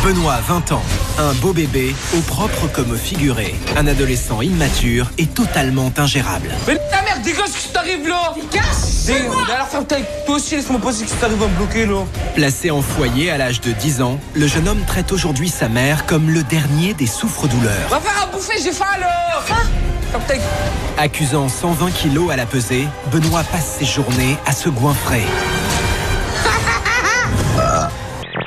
Benoît, 20 ans, un beau bébé, au propre comme au figuré. Un adolescent immature et totalement ingérable. Mais ta mère, dégage ce qui t'arrive là. Dégage. Alors ferme ta gueule, toi aussi, laisse-moi passer ce qui t'arrive à me bloquer là. Placé en foyer à l'âge de 10 ans, le jeune homme traite aujourd'hui sa mère comme le dernier des souffres-douleurs. Va faire à bouffer, j'ai faim alors. Ferme ta gueule. Accusant 120 kilos à la pesée, Benoît passe ses journées à se goinfrer.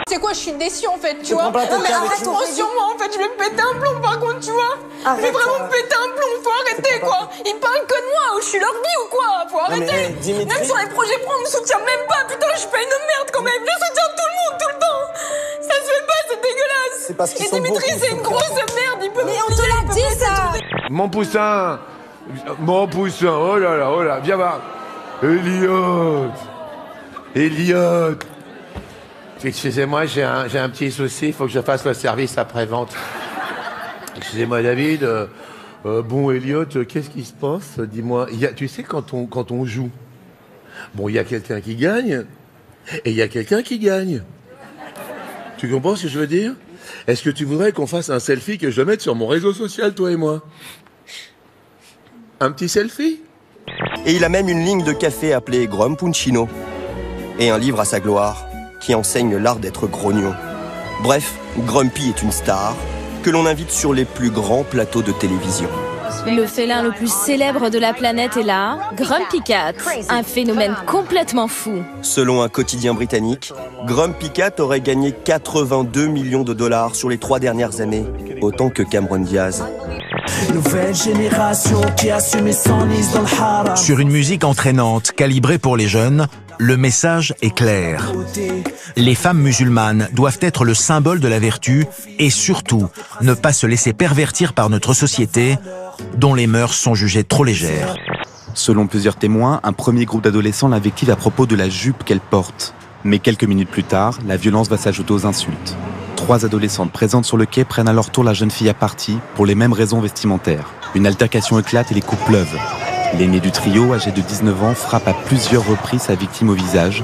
C'est quoi, je suis déçue en fait, tu vois. Non mais arrête trop sur moi en fait, je vais me péter un plomb par contre, tu vois. Je vais vraiment me péter un plomb, faut arrêter quoi. Ils parlent que de moi, ou je suis leur vie ou quoi. Faut arrêter. Même sur les projets pro, on me soutient même pas. Putain, je fais une merde quand même. Je soutiens tout le monde tout le temps. Ça se fait pas, c'est dégueulasse. C'est parce qu'ils Et sont Dimitri, c'est une grosse merde, il peut me on te l'a dit ça. Mon poussin, oh là, viens voir. Elliot. Excusez-moi, j'ai un petit souci, il faut que je fasse le service après-vente. Excusez-moi David, bon Elliot, qu'est-ce qui se passe? Dis-moi, tu sais quand on joue, bon il y a quelqu'un qui gagne, et il y a quelqu'un qui gagne. Tu comprends ce que je veux dire? Est-ce que tu voudrais qu'on fasse un selfie que je mette sur mon réseau social, toi et moi? Un petit selfie? Et il a même une ligne de café appelée Grumpuncino. Et un livre à sa gloire qui enseigne l'art d'être grognon. Bref, Grumpy est une star que l'on invite sur les plus grands plateaux de télévision. Le félin le plus célèbre de la planète est là, Grumpy Cat, un phénomène complètement fou. Selon un quotidien britannique, Grumpy Cat aurait gagné 82 millions de dollars sur les 3 dernières années, autant que Cameron Diaz. Nouvelle génération qui assume son mise dans le haram. Sur une musique entraînante, calibrée pour les jeunes, le message est clair. Les femmes musulmanes doivent être le symbole de la vertu et surtout ne pas se laisser pervertir par notre société dont les mœurs sont jugées trop légères. Selon plusieurs témoins, un premier groupe d'adolescents l'invective à propos de la jupe qu'elle porte. Mais quelques minutes plus tard, la violence va s'ajouter aux insultes. 3 adolescentes présentes sur le quai prennent à leur tour la jeune fille à partie pour les mêmes raisons vestimentaires. Une altercation éclate et les coups pleuvent. L'aîné du trio, âgé de 19 ans, frappe à plusieurs reprises sa victime au visage.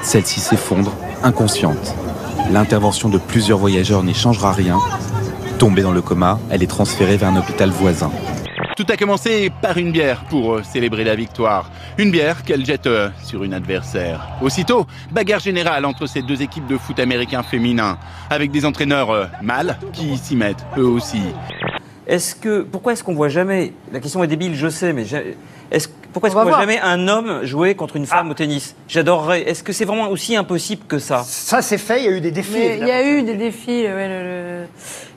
Celle-ci s'effondre, inconsciente. L'intervention de plusieurs voyageurs n'y changera rien. Tombée dans le coma, elle est transférée vers un hôpital voisin. Tout a commencé par une bière pour célébrer la victoire. Une bière qu'elle jette sur une adversaire. Aussitôt, bagarre générale entre ces 2 équipes de foot américain féminin, avec des entraîneurs mâles qui s'y mettent eux aussi. Pourquoi est-ce qu'on voit jamais, la question est débile, je sais, mais pourquoi est-ce qu'on voit jamais un homme jouer contre une femme au tennis? J'adorerais. Est-ce que c'est vraiment aussi impossible que ça? Ça, c'est fait, il y a eu des défis. Il y a eu des défis,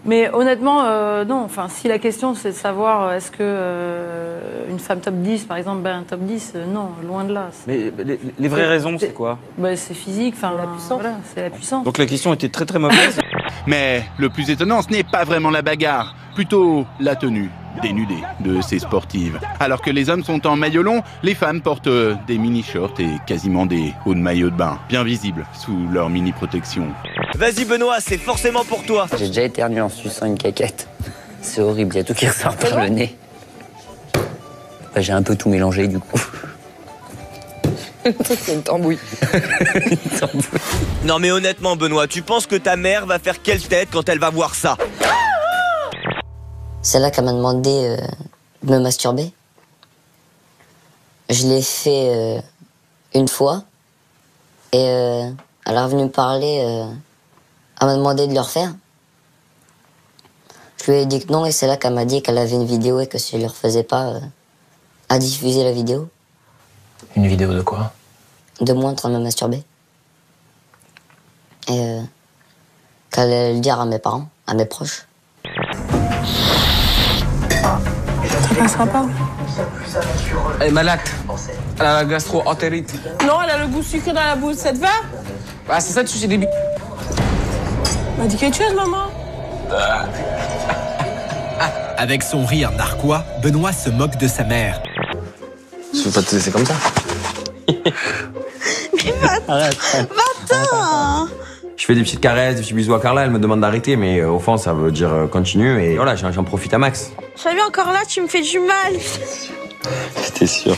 mais honnêtement, non. Enfin, si la question c'est de savoir est-ce que une femme top 10, par exemple, un top 10, non, loin de là. Mais les vraies raisons, c'est quoi? C'est physique, enfin, la puissance. Voilà, c'est la puissance. Donc la question était très très mauvaise. Mais le plus étonnant, ce n'est pas vraiment la bagarre, plutôt la tenue dénudée de ces sportives. Alors que les hommes sont en maillot long, les femmes portent des mini-shorts et quasiment des hauts de maillot de bain, bien visibles sous leur mini-protection. Vas-y Benoît, c'est forcément pour toi. J'ai déjà éternué en suçant une caquette. C'est horrible, il y a tout qui ressort par le nez. Enfin, j'ai un peu tout mélangé du coup. C'est une tambouille. Non mais honnêtement Benoît, tu penses que ta mère va faire quelle tête quand elle va voir ça? C'est là qu'elle m'a demandé de me masturber. Je l'ai fait une fois. Et elle est revenue me parler. Elle m'a demandé de le refaire. Je lui ai dit que non et c'est là qu'elle m'a dit qu'elle avait une vidéo et que si je ne le refaisais pas, à diffuser la vidéo. Une vidéo de quoi? De moi en train de me masturber. Et qu'elle allait le dire à mes parents, à mes proches. Ça passera pas. Elle est malade. Elle a la gastro-entérite. Non, elle a le goût sucré dans la bouche, ça te va? Bah, c'est ça de sucer des billes. Bah, dis quelque chose, maman. Avec son rire narquois, Benoît se moque de sa mère. Je veux pas te laisser comme ça. Va-t'en. Je fais des petites caresses, des petits bisous à Carla, elle me demande d'arrêter, mais au fond, ça veut dire continue, et voilà, j'en profite à max. Salut, encore là, tu me fais du mal. J'étais sûr.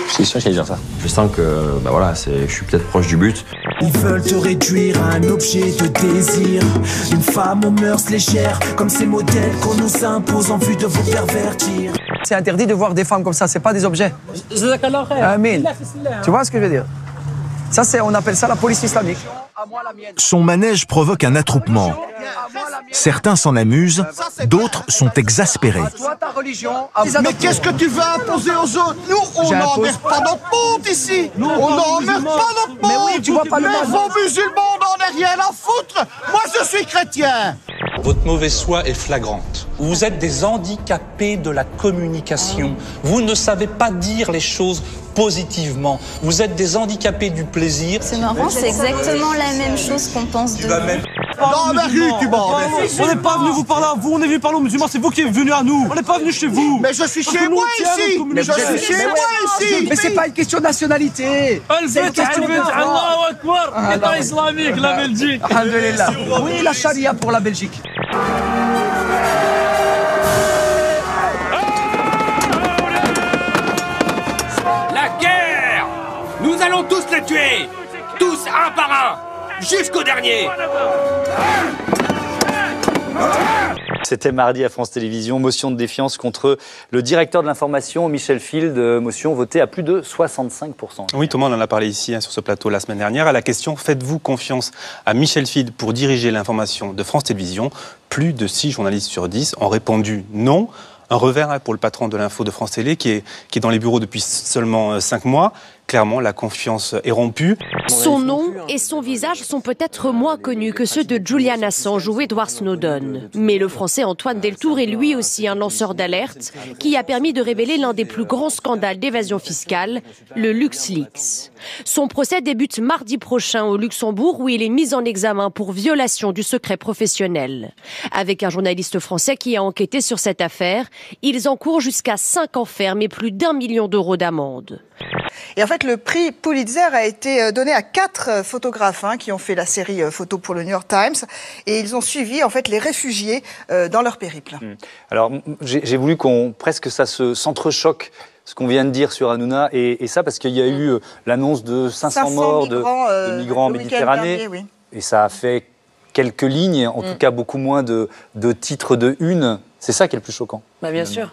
J'étais sûr qu'il allait dire ça. Je sens que, bah voilà, je suis peut-être proche du but. Ils veulent te réduire à un objet de désir. Une femme aux mœurs légères, comme ces modèles qu'on nous impose en vue de vous pervertir. C'est interdit de voir des femmes comme ça, c'est pas des objets. Amen. Tu vois ce que je veux dire? Ça, on appelle ça la police islamique. Son manège provoque un attroupement. Certains s'en amusent, d'autres sont exaspérés. Mais qu'est-ce que tu veux imposer aux autres? Nous, on n'emmerde pas notre monde ici. On n'emmerde pas notre monde. Mais oui, tu vois pas le mal. Mais vos musulmans n'en ont rien à foutre. Moi, je suis chrétien. Votre mauvaise foi est flagrante. Vous êtes des handicapés de la communication. Vous ne savez pas dire les choses positivement. Vous êtes des handicapés du plaisir. C'est marrant, c'est exactement la même chose qu'on pense de vous. Dans la rue, tu m'en On n'est pas venu vous parler à vous, on est venu parler aux musulmans, c'est vous qui êtes venus à nous. On n'est pas venu chez vous. Mais je suis chez moi ici. Mais je suis chez moi ici. Mais c'est pas une question de nationalité. C'est une question de État islamique, la Belgique. Alhamdulillah. Oui, la charia pour la Belgique. La guerre! Nous allons tous les tuer! Tous un par un! Jusqu'au dernier! C'était mardi à France Télévisions, motion de défiance contre le directeur de l'information, Michel Field, motion votée à plus de 65%. Oui, Thomas, on en a parlé ici sur ce plateau la semaine dernière. À la question « Faites-vous confiance à Michel Field pour diriger l'information de France Télévisions ?» Plus de 6 journalistes sur 10 ont répondu non. Un revers pour le patron de l'info de France Télé qui est dans les bureaux depuis seulement 5 mois. Clairement, la confiance est rompue. Son nom et son visage sont peut-être moins connus que ceux de Julian Assange ou Edward Snowden. Mais le Français Antoine Deltour est lui aussi un lanceur d'alerte qui a permis de révéler l'un des plus grands scandales d'évasion fiscale, le LuxLeaks. Son procès débute mardi prochain au Luxembourg où il est mis en examen pour violation du secret professionnel. Avec un journaliste français qui a enquêté sur cette affaire, ils encourent jusqu'à 5 ans ferme et plus d'1 million d'euros d'amende. Et en fait, le prix Pulitzer a été donné à 4 photographes qui ont fait la série photo pour le New York Times. Et ils ont suivi en fait les réfugiés dans leur périple. Alors, j'ai voulu qu'on presque ça s'entrechoque ce qu'on vient de dire sur Hanouna et ça parce qu'il y a eu l'annonce de 500 morts de migrants en Méditerranée. Dernier, oui. Et ça a fait quelques lignes, en tout cas beaucoup moins de titres de une. C'est ça qui est le plus choquant. Bah, bien sûr.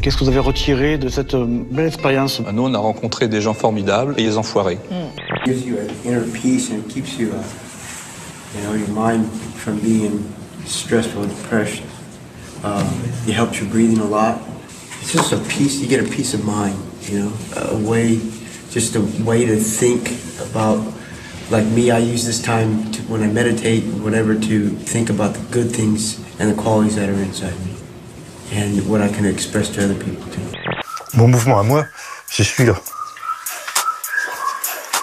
Qu'est-ce que vous avez retiré de cette belle expérience? Nous, on a rencontré des gens formidables et des enfoirés. It gives you an inner peace and it keeps you, your mind from being stressful and depressed. It helps your breathing a lot. It's just a peace. You get a peace of mind. A way to think about. Like me, I use this time when I meditate, whatever, to think about the good things and the qualities that are inside me. And what I can express to other people too. Mon mouvement à moi, c'est celui-là.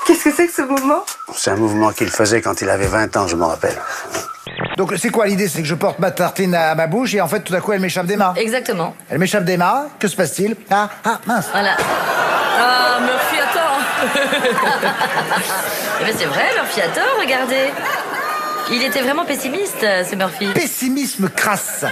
Qu'est-ce que c'est que ce mouvement? C'est un mouvement qu'il faisait quand il avait 20 ans, je m'en rappelle. Donc c'est quoi l'idée? C'est que je porte ma tartine à ma bouche et en fait tout à coup elle m'échappe des mains. Exactement. Elle m'échappe des mains, que se passe-t-il? Ah, mince. Voilà. Ah, Murphy a tort. Mais c'est vrai, Murphy a tort, regardez. Il était vraiment pessimiste, ce Murphy. Pessimisme crasse.